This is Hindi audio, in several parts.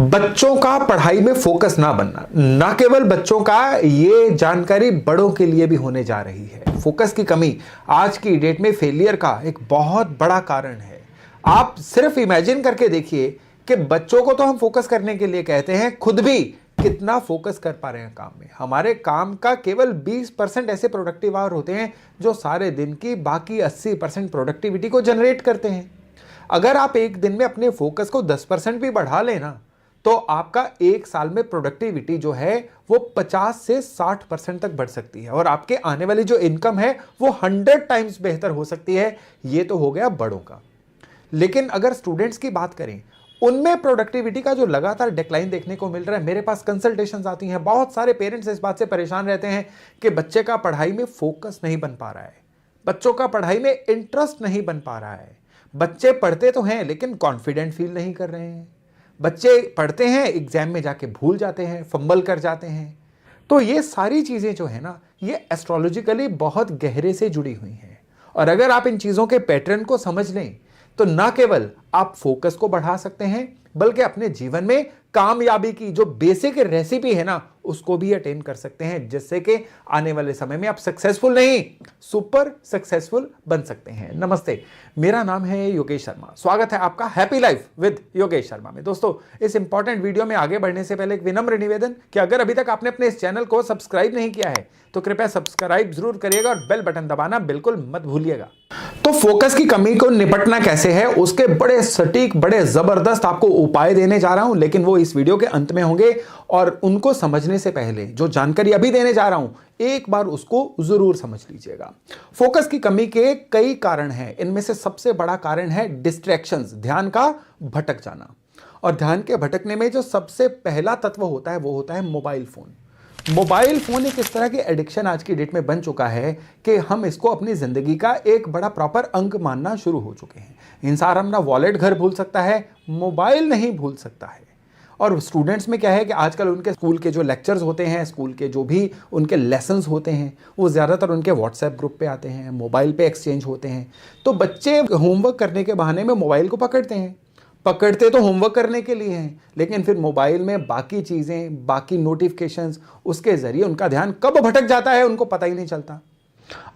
बच्चों का पढ़ाई में फोकस ना बनना, ना केवल बच्चों का, ये जानकारी बड़ों के लिए भी होने जा रही है। फोकस की कमी आज की डेट में फेलियर का एक बहुत बड़ा कारण है। आप सिर्फ इमेजिन करके देखिए कि बच्चों को तो हम फोकस करने के लिए कहते हैं, खुद भी कितना फोकस कर पा रहे हैं काम में। हमारे काम का केवल 20% ऐसे प्रोडक्टिव आवर होते हैं जो सारे दिन की बाकी 80% प्रोडक्टिविटी को जनरेट करते हैं। अगर आप एक दिन में अपने फोकस को 10% भी बढ़ा लेना, तो आपका एक साल में प्रोडक्टिविटी जो है वो 50 से 60% तक बढ़ सकती है और आपके आने वाली जो इनकम है वो 100 टाइम्स बेहतर हो सकती है। ये तो हो गया बड़ों का। लेकिन अगर स्टूडेंट्स की बात करें, उनमें प्रोडक्टिविटी का जो लगातार डिक्लाइन देखने को मिल रहा है। मेरे पास कंसल्टेशंस आती हैं, बहुत सारे पेरेंट्स इस बात से परेशान रहते हैं कि बच्चे का पढ़ाई में फोकस नहीं बन पा रहा है, बच्चों का पढ़ाई में इंटरेस्ट नहीं बन पा रहा है। बच्चे पढ़ते तो हैं लेकिन कॉन्फिडेंट फील नहीं कर रहे हैं। बच्चे पढ़ते हैं, एग्जाम में जाके भूल जाते हैं, फंबल कर जाते हैं। तो ये सारी चीजें जो है ना, ये एस्ट्रोलॉजिकली बहुत गहरे से जुड़ी हुई हैं। और अगर आप इन चीजों के पैटर्न को समझ लें तो ना केवल आप फोकस को बढ़ा सकते हैं, बल्कि अपने जीवन में कामयाबी की जो बेसिक रेसिपी है ना, उसको भी अटेन कर सकते हैं, जिससे कि आने वाले समय में आप सक्सेसफुल नहीं, सुपर सक्सेसफुल बन सकते हैं। नमस्ते, मेरा नाम है योगेश शर्मा। स्वागत है आपका happy life with Yogesh Sharma में। दोस्तों, इस इंपॉर्टेंट वीडियो में आगे बढ़ने से पहले एक विनम्र निवेदन कि अगर अभी तक आपने अपने इस चैनल को सब्सक्राइब नहीं किया है तो कृपया सब्सक्राइब जरूर करिएगा और बेल बटन दबाना बिल्कुल मत भूलिएगा। तो फोकस की कमी को निपटना कैसे है, उसके बड़े सटीक, बड़े जबरदस्त आपको उपाय देने जा रहा हूं, लेकिन वो इस वीडियो के अंत में होंगे। और उनको समझने से पहले जो जानकारी अभी देने जा रहा हूं, एक बार उसको जरूर समझ लीजिएगा। फोकस की कमी के कई कारण हैं। इनमें से सबसे बड़ा कारण है डिस्ट्रैक्शंस, ध्यान का भटक जाना। और ध्यान के भटकने में जो सबसे पहला तत्व होता है वो होता है मोबाइल फोन। मोबाइल फोन एक इस तरह की एडिक्शन आज की डेट में बन चुका है कि हम इसको अपनी जिंदगी का एक बड़ा प्रॉपर अंग मानना शुरू हो चुके हैं। इंसान अपना वॉलेट घर भूल सकता है, मोबाइल नहीं भूल सकता है। और स्टूडेंट्स में क्या है कि आजकल उनके स्कूल के जो लेक्चर्स होते हैं, स्कूल के जो भी उनके लेसन्स होते हैं, वो ज़्यादातर उनके व्हाट्सएप ग्रुप पे आते हैं, मोबाइल पे एक्सचेंज होते हैं। तो बच्चे होमवर्क करने के बहाने में मोबाइल को पकड़ते तो होमवर्क करने के लिए हैं, लेकिन फिर मोबाइल में बाकी चीज़ें, बाकी नोटिफिकेशंस, उसके ज़रिए उनका ध्यान कब भटक जाता है उनको पता ही नहीं चलता।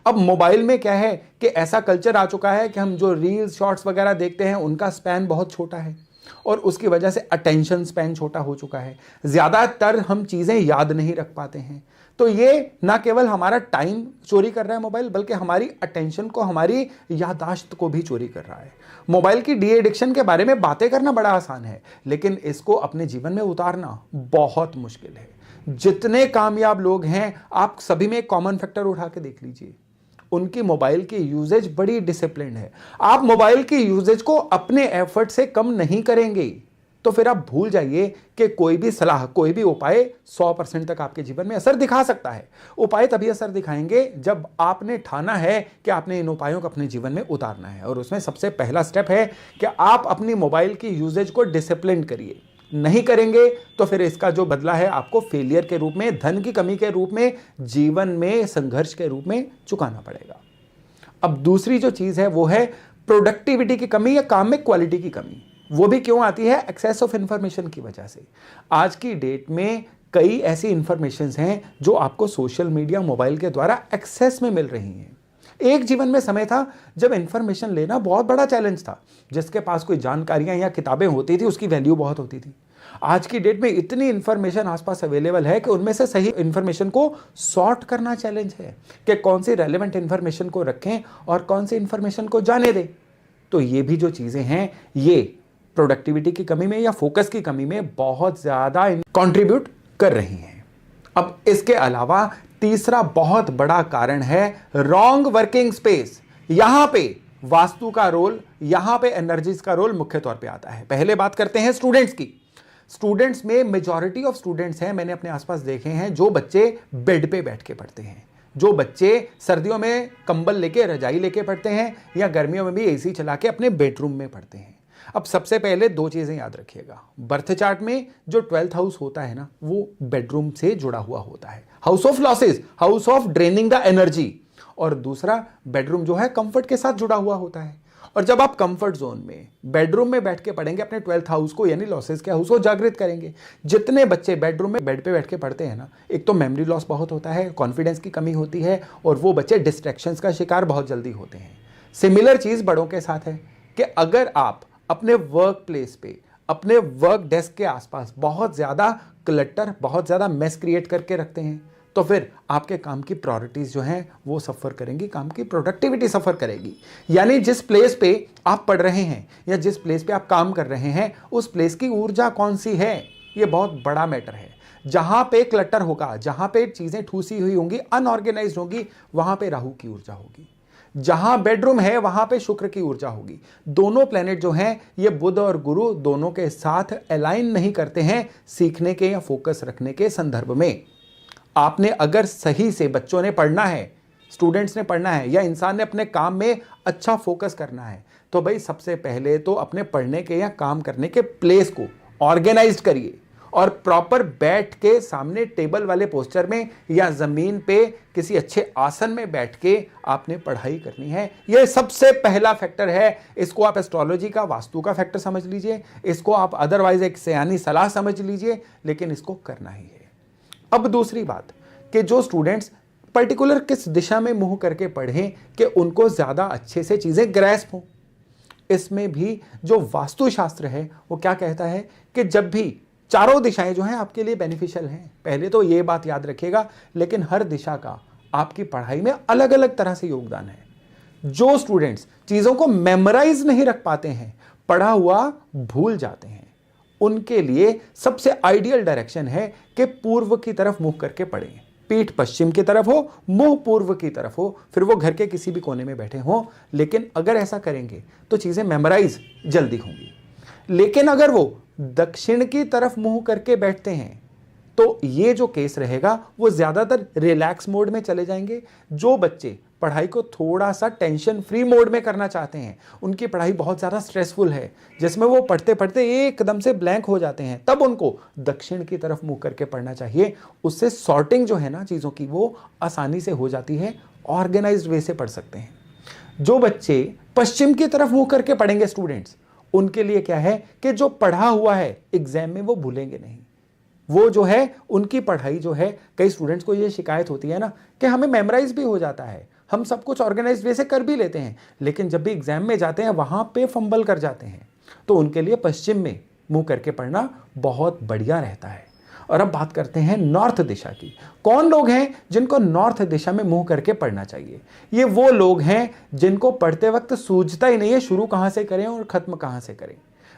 अब मोबाइल में क्या है कि ऐसा कल्चर आ चुका है कि हम जो रील्स, शॉर्ट्स वगैरह देखते हैं उनका स्पैन बहुत छोटा है और उसकी वजह से अटेंशन स्पैन छोटा हो चुका है। ज़्यादातर हम चीज़ें याद नहीं रख पाते हैं। तो ये ना केवल हमारा टाइम चोरी कर रहा है मोबाइल, बल्कि हमारी अटेंशन को, हमारी याददाश्त को भी चोरी कर रहा है। मोबाइल की डी एडिक्शन के बारे में बातें करना बड़ा आसान है, लेकिन इसको अपने जीवन में उतारना बहुत मुश्किल है। जितने कामयाब लोग हैं, आप सभी में एक कॉमन फैक्टर उठा के देख लीजिए, उनकी मोबाइल की यूजेज बड़ी डिसिप्लिन्ड है। आप मोबाइल की यूजेज को अपने एफर्ट से कम नहीं करेंगे तो फिर आप भूल जाइए कि कोई भी सलाह, कोई भी उपाय 100% तक आपके जीवन में असर दिखा सकता है। उपाय तभी असर दिखाएंगे जब आपने ठाना है कि आपने इन उपायों को अपने जीवन में उतारना है। और उसमें सबसे पहला स्टेप है कि आप अपनी मोबाइल की यूजेज को डिसिप्लिन करिए। नहीं करेंगे तो फिर इसका जो बदला है आपको फेलियर के रूप में, धन की कमी के रूप में, जीवन में संघर्ष के रूप में चुकाना पड़ेगा। अब दूसरी जो चीज है वो है प्रोडक्टिविटी की कमी या काम में क्वालिटी की कमी। वो भी क्यों आती है? एक्सेस ऑफ इंफॉर्मेशन की वजह से। आज की डेट में कई ऐसी इंफॉर्मेशंस हैं जो आपको सोशल मीडिया, मोबाइल के द्वारा एक्सेस में मिल रही हैं। एक जीवन में समय था जब इंफॉर्मेशन लेना बहुत बड़ा चैलेंज था। जिसके पास कोई जानकारियां या किताबें होती थी उसकी वैल्यू बहुत होती थी। आज की डेट में इतनी इंफॉर्मेशन आसपास अवेलेबल है कि उनमें से सही इंफॉर्मेशन को सॉर्ट करना चैलेंज है कि कौन सी रेलेवेंट इंफॉर्मेशन को रखें और कौन सी इंफॉर्मेशन को जाने दें। तो ये भी जो चीजें हैं, ये प्रोडक्टिविटी की कमी में या फोकस की कमी में बहुत ज्यादा कंट्रीब्यूट कर रही हैं। अब इसके अलावा तीसरा बहुत बड़ा कारण है रॉन्ग वर्किंग स्पेस। यहां पे वास्तु का रोल, यहां पे एनर्जीज का रोल मुख्य तौर पे आता है। पहले बात करते हैं स्टूडेंट्स की। स्टूडेंट्स में मेजॉरिटी ऑफ स्टूडेंट्स हैं, मैंने अपने आसपास देखे हैं, जो बच्चे बेड पे बैठ के पढ़ते हैं, जो बच्चे सर्दियों में कंबल लेके, रजाई लेके पढ़ते हैं, या गर्मियों में भी एसी चला के अपने बेडरूम में पढ़ते हैं। अब सबसे पहले दो चीजें याद रखिएगा। बर्थ चार्ट में जो 12th हाउस होता है ना, वो बेडरूम से जुड़ा हुआ होता है। House of losses, house of draining the energy. और दूसरा बेडरूम जो है कंफर्ट के साथ जुड़ा हुआ होता है। और जब आप कंफर्ट जोन में बेडरूम में बैठ के पढ़ेंगे, अपने 12th हाउस को यानी लॉसेस के हाउस को जागृत करेंगे। जितने बच्चे बेडरूम में बेड पे बैठ के पढ़ते हैं ना, एक तो मेमोरी लॉस बहुत होता है, कॉन्फिडेंस की कमी होती है, और वो बच्चे डिस्ट्रैक्शंस का शिकार बहुत जल्दी होते हैं। सिमिलर चीज बड़ों के साथ है कि अगर आप अपने वर्क प्लेस पे, अपने वर्क डेस्क के आसपास बहुत ज्यादा क्लटर, बहुत ज्यादा मेस क्रिएट करके रखते हैं, तो फिर आपके काम की प्रायोरिटीज जो हैं वो सफ़र करेंगी, काम की प्रोडक्टिविटी सफ़र करेगी। यानी जिस प्लेस पे आप पढ़ रहे हैं या जिस प्लेस पे आप काम कर रहे हैं, उस प्लेस की ऊर्जा कौन सी है, ये बहुत बड़ा मैटर है। जहां पे क्लटर होगा, जहां पे चीज़ें ठूसी हुई होंगी, अनऑर्गेनाइज्ड होंगी, वहां पे राहु की ऊर्जा होगी। जहां बेडरूम है वहां पे शुक्र की ऊर्जा होगी। दोनों प्लेनेट जो हैं ये बुध और गुरु दोनों के साथ अलाइन नहीं करते हैं सीखने के या फोकस रखने के संदर्भ में। आपने अगर सही से, बच्चों ने पढ़ना है, स्टूडेंट्स ने पढ़ना है, या इंसान ने अपने काम में अच्छा फोकस करना है, तो भाई सबसे पहले तो अपने पढ़ने के या काम करने के प्लेस को ऑर्गेनाइज करिए और प्रॉपर बैठ के सामने टेबल वाले पोस्चर में या जमीन पे किसी अच्छे आसन में बैठ के आपने पढ़ाई करनी है। यह सबसे पहला फैक्टर है। इसको आप एस्ट्रोलॉजी का, वास्तु का फैक्टर समझ लीजिए, इसको आप अदरवाइज एक सयानी सलाह समझ लीजिए, लेकिन इसको करना ही है। अब दूसरी बात कि जो स्टूडेंट्स पर्टिकुलर किस दिशा में मुंह करके पढ़ें कि उनको ज्यादा अच्छे से चीजें ग्रैस्प हों। इसमें भी जो वास्तुशास्त्र है वो क्या कहता है कि जब भी चारों दिशाएं जो हैं आपके लिए बेनिफिशियल हैं, पहले तो ये बात याद रखिएगा, लेकिन हर दिशा का आपकी पढ़ाई में अलग अलग तरह से योगदान है। जो स्टूडेंट्स चीजों को मेमोराइज नहीं रख पाते हैं, पढ़ा हुआ भूल जाते हैं, उनके लिए सबसे आइडियल डायरेक्शन है कि पूर्व की तरफ मुंह करके पढ़ें। पीठ पश्चिम की तरफ हो, मुंह पूर्व की तरफ हो, फिर वो घर के किसी भी कोने में बैठे हो, लेकिन अगर ऐसा करेंगे तो चीजें मेमोराइज जल्दी होंगी। लेकिन अगर वो दक्षिण की तरफ मुंह करके बैठते हैं तो ये जो केस रहेगा वो ज्यादातर रिलैक्स मोड में चले जाएंगे। जो बच्चे पढ़ाई को थोड़ा सा टेंशन फ्री मोड में करना चाहते हैं, उनकी पढ़ाई बहुत ज़्यादा स्ट्रेसफुल है, जिसमें वो पढ़ते पढ़ते एकदम से ब्लैंक हो जाते हैं, तब उनको दक्षिण की तरफ मुंह करके पढ़ना चाहिए। उससे सॉर्टिंग जो है ना चीज़ों की, वो आसानी से हो जाती है, ऑर्गेनाइज्ड वे से पढ़ सकते हैं। जो बच्चे पश्चिम की तरफ मुंह करके पढ़ेंगे स्टूडेंट्स, उनके लिए क्या है कि जो पढ़ा हुआ है एग्जाम में वो भूलेंगे नहीं। वो जो है उनकी पढ़ाई जो है, कई स्टूडेंट्स को ये शिकायत होती है ना कि हमें मेमोराइज भी हो जाता है, हम सब कुछ ऑर्गेनाइज्ड वे से कर भी लेते हैं, लेकिन जब भी एग्जाम में जाते हैं वहां पे फंबल कर जाते हैं। तो उनके लिए पश्चिम में मुंह करके पढ़ना बहुत बढ़िया रहता है। और अब बात करते हैं नॉर्थ दिशा की। कौन लोग हैं जिनको नॉर्थ दिशा में मुंह करके पढ़ना चाहिए? ये वो लोग हैं जिनको पढ़ते वक्त सूझता ही नहीं है शुरू कहां से करें और खत्म कहां से करें।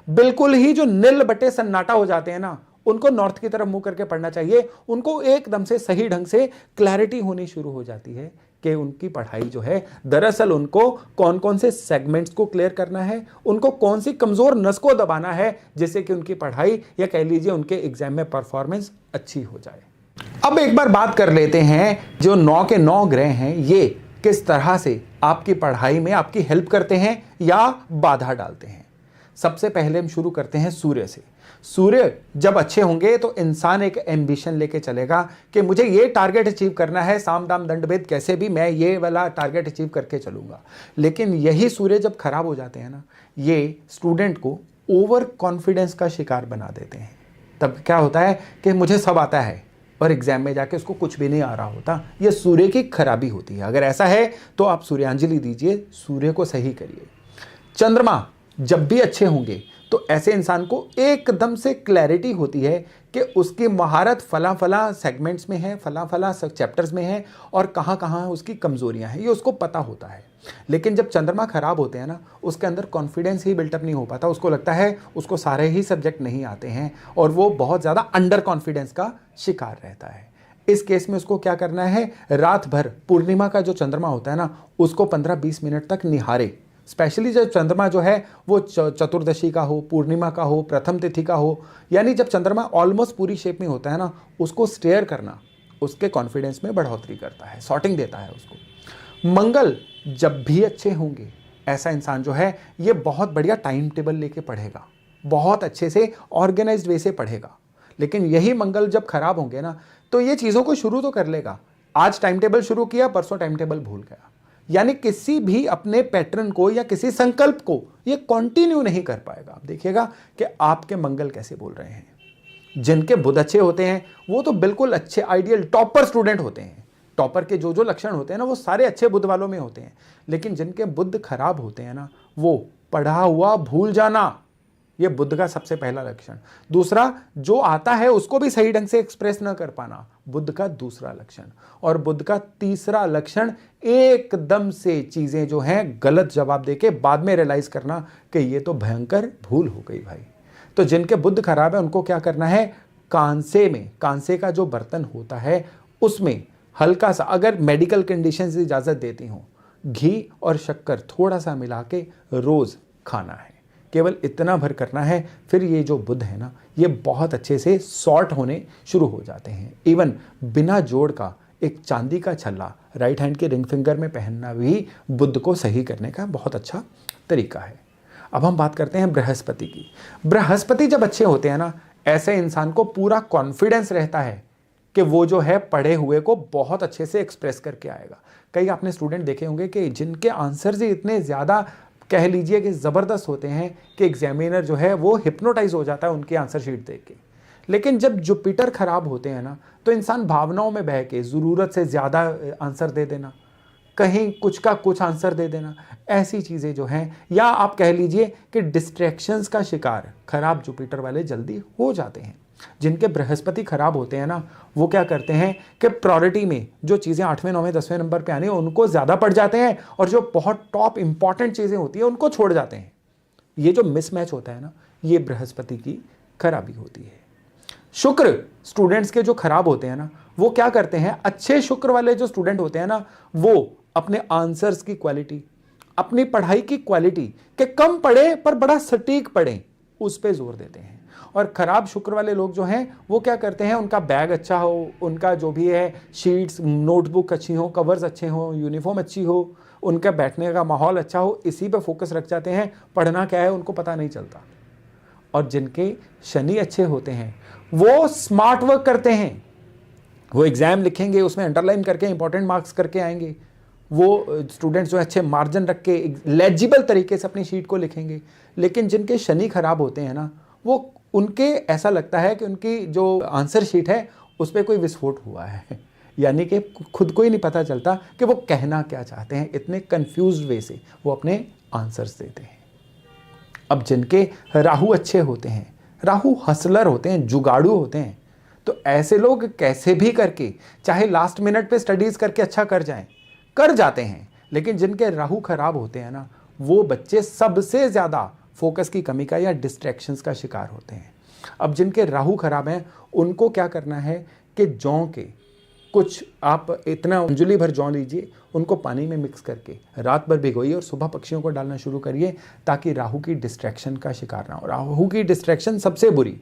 बिल्कुल ही जो नील बटे सन्नाटा हो जाते हैं ना, उनको नॉर्थ की तरफ मुंह करके पढ़ना चाहिए। उनको एकदम से सही ढंग से क्लैरिटी होनी शुरू हो जाती है कि उनकी पढ़ाई जो है, दरअसल उनको कौन कौन से सेगमेंट्स को क्लियर करना है, उनको कौन सी कमजोर नस को दबाना है, जिससे कि उनकी पढ़ाई या कह लीजिए उनके एग्जाम में परफॉर्मेंस अच्छी हो जाए। अब एक बार बात कर लेते हैं जो 9 के 9 ग्रह हैं, ये किस तरह से आपकी पढ़ाई में आपकी हेल्प करते हैं या बाधा डालते हैं। सबसे पहले हम शुरू करते हैं सूर्य से। सूर्य जब अच्छे होंगे तो इंसान एक एम्बिशन लेके चलेगा कि मुझे ये टारगेट अचीव करना है, साम दाम दंड भेद कैसे भी मैं ये वाला टारगेट अचीव करके चलूंगा। लेकिन यही सूर्य जब खराब हो जाते हैं ना, ये स्टूडेंट को ओवर कॉन्फिडेंस का शिकार बना देते हैं। तब क्या होता है कि मुझे सब आता है और एग्जाम में जाके उसको कुछ भी नहीं आ रहा होता। यह सूर्य की खराबी होती है। अगर ऐसा है तो आप सूर्यांजलि दीजिए, सूर्य को सही करिए। चंद्रमा जब भी अच्छे होंगे तो ऐसे इंसान को एकदम से क्लैरिटी होती है कि उसकी महारत फला फला सेगमेंट्स में है, फला फला चैप्टर्स में है और कहाँ कहाँ उसकी कमजोरियां हैं, ये उसको पता होता है। लेकिन जब चंद्रमा खराब होते हैं ना, उसके अंदर कॉन्फिडेंस ही बिल्टअप नहीं हो पाता। उसको लगता है उसको सारे ही सब्जेक्ट नहीं आते हैं और वो बहुत ज़्यादा अंडर कॉन्फिडेंस का शिकार रहता है। इस केस में उसको क्या करना है, रात भर पूर्णिमा का जो चंद्रमा होता है ना, उसको 15-20 मिनट तक निहारे। स्पेशली जब चंद्रमा जो है वो चतुर्दशी का हो, पूर्णिमा का हो, प्रथम तिथि का हो, यानी जब चंद्रमा ऑलमोस्ट पूरी शेप में होता है ना, उसको स्टेयर करना उसके कॉन्फिडेंस में बढ़ोतरी करता है, सॉर्टिंग देता है उसको। मंगल जब भी अच्छे होंगे, ऐसा इंसान जो है ये बहुत बढ़िया टाइम टेबल लेके पढ़ेगा, बहुत अच्छे से ऑर्गेनाइज्ड वे से पढ़ेगा। लेकिन यही मंगल जब खराब होंगे ना, तो ये चीज़ों को शुरू तो कर लेगा। आज टाइम टेबल शुरू किया, परसों टाइम टेबल भूल गया। यानी किसी भी अपने पैटर्न को या किसी संकल्प को ये कंटिन्यू नहीं कर पाएगा। आप देखिएगा कि आपके मंगल कैसे बोल रहे हैं। जिनके बुध अच्छे होते हैं वो तो बिल्कुल अच्छे आइडियल टॉपर स्टूडेंट होते हैं। टॉपर के जो जो लक्षण होते हैं ना वो सारे अच्छे बुध वालों में होते हैं। लेकिन जिनके बुध खराब होते हैं ना, वो पढ़ा हुआ भूल जाना, ये बुध का सबसे पहला लक्षण। दूसरा, जो आता है उसको भी सही ढंग से एक्सप्रेस ना कर पाना, बुध का दूसरा लक्षण। और बुध का तीसरा लक्षण, एकदम से चीजें जो हैं गलत जवाब देके बाद में रियलाइज करना कि ये तो भयंकर भूल हो गई भाई। तो जिनके बुध खराब है उनको क्या करना है, कांसे में, कांसे का जो बर्तन होता है उसमें हल्का सा, अगर मेडिकल कंडीशन से इजाजत देती हो, घी और शक्कर थोड़ा सा मिला के रोज खाना है। केवल इतना भर करना है, फिर ये जो बुध है ना ये बहुत अच्छे से सॉर्ट होने शुरू हो जाते हैं। इवन बिना जोड़ का एक चांदी का छल्ला राइट हैंड के रिंग फिंगर में पहनना भी बुध को सही करने का बहुत अच्छा तरीका है। अब हम बात करते हैं बृहस्पति की। बृहस्पति जब अच्छे होते हैं ना, ऐसे इंसान को पूरा कॉन्फिडेंस रहता है कि वो जो है पढ़े हुए को बहुत अच्छे से एक्सप्रेस करके आएगा। कई आपने स्टूडेंट देखे होंगे कि जिनके आंसर्स ही इतने ज़्यादा कह लीजिए कि ज़बरदस्त होते हैं कि एग्जामिनर जो है वो हिप्नोटाइज हो जाता है उनकी आंसर शीट देख के। लेकिन जब जुपिटर खराब होते हैं ना, तो इंसान भावनाओं में बह के ज़रूरत से ज़्यादा आंसर दे देना, कहीं कुछ का कुछ आंसर दे देना, ऐसी चीज़ें जो हैं, या आप कह लीजिए कि डिस्ट्रैक्शंस का शिकार खराब जुपिटर वाले जल्दी हो जाते हैं। जिनके बृहस्पति खराब होते हैं ना, वो क्या करते हैं कि प्रायोरिटी में जो चीज़ें 8वें 9वें 10वें नंबर पे आनी है उनको ज़्यादा पढ़ जाते हैं, और जो बहुत टॉप इंपॉर्टेंट चीज़ें होती है उनको छोड़ जाते हैं। ये जो मिसमैच होता है ना, ये बृहस्पति की खराबी होती है। शुक्र स्टूडेंट्स के जो खराब होते हैं ना, वो क्या करते हैं, अच्छे शुक्र वाले जो स्टूडेंट होते हैं ना, वो अपने आंसर्स की क्वालिटी, अपनी पढ़ाई की क्वालिटी के कम पढ़े पर बड़ा सटीक पढ़ें, उस पर जोर देते हैं। और खराब शुक्र वाले लोग जो हैं वो क्या करते हैं, उनका बैग अच्छा हो, उनका जो भी है शीट्स नोटबुक अच्छी हो, कवर्स अच्छे हो, यूनिफॉर्म अच्छी हो, उनका बैठने का माहौल अच्छा हो, इसी पे फोकस रख जाते हैं। पढ़ना क्या है उनको पता नहीं चलता। और जिनके शनि अच्छे होते हैं वो स्मार्ट वर्क करते हैं, वो एग्जाम लिखेंगे उसमें अंडरलाइन करके इंपॉर्टेंट मार्क्स करके आएंगे। वो स्टूडेंट्स जो अच्छे मार्जिन रख के लेजिबल तरीके से अपनी शीट को लिखेंगे। लेकिन जिनके शनि खराब होते हैं ना, वो उनके ऐसा लगता है कि उनकी जो आंसर शीट है उस पर कोई विस्फोट हुआ है, यानी कि खुद को ही नहीं पता चलता कि वो कहना क्या चाहते हैं। इतने कंफ्यूज्ड वे से वो अपने आंसर्स देते हैं। अब जिनके राहु अच्छे होते हैं, राहु हसलर होते हैं, जुगाड़ू होते हैं, तो ऐसे लोग कैसे भी करके चाहे लास्ट मिनट पे स्टडीज करके अच्छा कर जाते हैं। लेकिन जिनके राहु खराब होते हैं ना, वो बच्चे सबसे ज़्यादा फोकस की कमी का या डिस्ट्रैक्शंस का शिकार होते हैं। अब जिनके राहु खराब हैं उनको क्या करना है कि जौ के कुछ आप इतना अंजुली भर जौ लीजिए, उनको पानी में मिक्स करके रात भर भिगोइए और सुबह पक्षियों को डालना शुरू करिए, ताकि राहु की डिस्ट्रैक्शन का शिकार ना हो। राहु की डिस्ट्रैक्शन सबसे बुरी,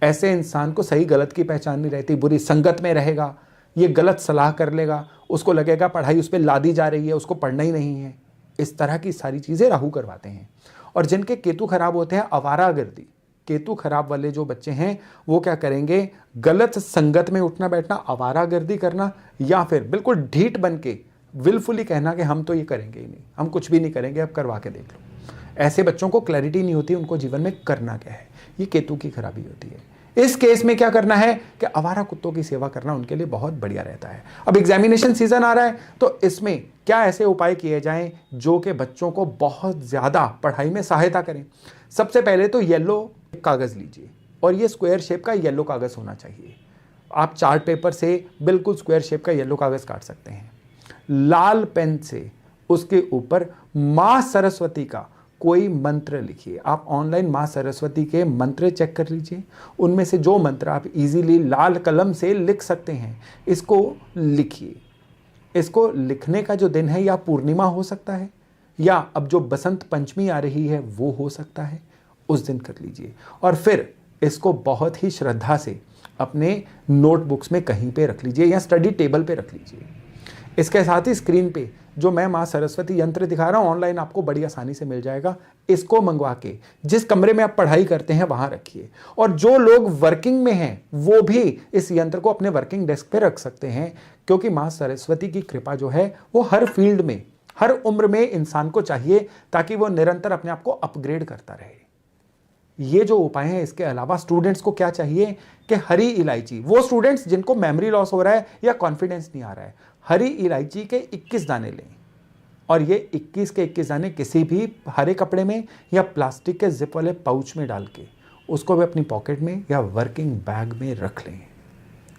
ऐसे इंसान को सही गलत की पहचान नहीं रहती, बुरी संगत में रहेगा, ये गलत सलाह कर लेगा, उसको लगेगा पढ़ाई उस पर लादी जा रही है, उसको पढ़ना ही नहीं है। इस तरह की सारी चीज़ें राहु करवाते हैं। और जिनके केतु खराब होते हैं, आवारागर्दी, केतु खराब वाले जो बच्चे हैं वो क्या करेंगे, गलत संगत में उठना बैठना, आवारागर्दी करना, या फिर बिल्कुल ढीठ बन के विलफुली कहना कि हम तो ये करेंगे ही नहीं, हम कुछ भी नहीं करेंगे, अब करवा के देख लो। ऐसे बच्चों को क्लैरिटी नहीं होती उनको जीवन में करना क्या है, ये केतु की खराबी होती है। इस केस में क्या करना है कि आवारा कुत्तों की सेवा करना उनके लिए बहुत बढ़िया रहता है। अब एग्जामिनेशन सीजन आ रहा है, तो इसमें क्या ऐसे उपाय किए जाएं जो कि बच्चों को बहुत ज़्यादा पढ़ाई में सहायता करें। सबसे पहले तो येलो कागज़ लीजिए, और ये स्क्वायर शेप का येलो कागज़ होना चाहिए। आप चार्ट पेपर से बिल्कुल स्क्वायर शेप का येलो कागज़ काट सकते हैं। लाल पेन से उसके ऊपर माँ सरस्वती का कोई मंत्र लिखिए। आप ऑनलाइन माँ सरस्वती के मंत्र चेक कर लीजिए, उनमें से जो मंत्र आप इजीली लाल कलम से लिख सकते हैं, इसको लिखिए। इसको लिखने का जो दिन है या पूर्णिमा हो सकता है, या अब जो बसंत पंचमी आ रही है वो हो सकता है, उस दिन कर लीजिए। और फिर इसको बहुत ही श्रद्धा से अपने नोटबुक्स में कहीं पे रख लीजिए या स्टडी टेबल पे रख लीजिए। इसके साथ ही स्क्रीन पे जो मैं माँ सरस्वती यंत्र दिखा रहा हूँ ऑनलाइन आपको बड़ी आसानी से मिल जाएगा। इसको मंगवा के जिस कमरे में आप पढ़ाई करते हैं वहाँ रखिए। और जो लोग वर्किंग में हैं वो भी इस यंत्र को अपने वर्किंग डेस्क पे रख सकते हैं, क्योंकि माँ सरस्वती की कृपा जो है वो हर फील्ड में हर उम्र में इंसान को चाहिए ताकि वो निरंतर अपने आप को अपग्रेड करता रहे। ये जो उपाय हैं, इसके अलावा स्टूडेंट्स को क्या चाहिए कि हरी इलायची, वो स्टूडेंट्स जिनको मेमोरी लॉस हो रहा है या कॉन्फिडेंस नहीं आ रहा है, हरी इलायची के 21 दाने लें और ये 21 के 21 दाने किसी भी हरे कपड़े में या प्लास्टिक के जिप वाले पाउच में डाल के उसको भी अपनी पॉकेट में या वर्किंग बैग में रख लें।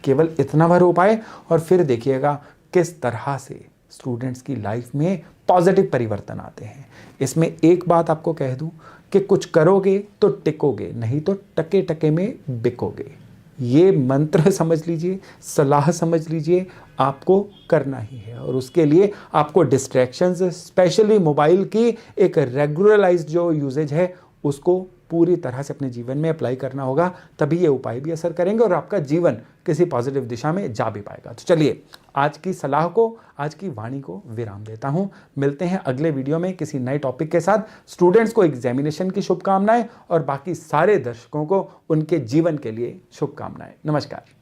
केवल इतना भर उपाय और फिर देखिएगा किस तरह से स्टूडेंट्स की लाइफ में पॉजिटिव परिवर्तन आते हैं। इसमें एक बात आपको कह दूं कि कुछ करोगे तो टिकोगे, नहीं तो टके टके में बिकोगे। ये मंत्र समझ लीजिए, सलाह समझ लीजिए, आपको करना ही है और उसके लिए आपको डिस्ट्रैक्शंस, स्पेशली मोबाइल की एक रेगुलराइज्ड जो यूजेज है उसको पूरी तरह से अपने जीवन में अप्लाई करना होगा, तभी ये उपाय भी असर करेंगे और आपका जीवन किसी पॉजिटिव दिशा में जा भी पाएगा। तो चलिए आज की सलाह को, आज की वाणी को विराम देता हूं। मिलते हैं अगले वीडियो में किसी नए टॉपिक के साथ। स्टूडेंट्स को एग्जामिनेशन की शुभकामनाएं और बाकी सारे दर्शकों को उनके जीवन के लिए शुभकामनाएं। नमस्कार।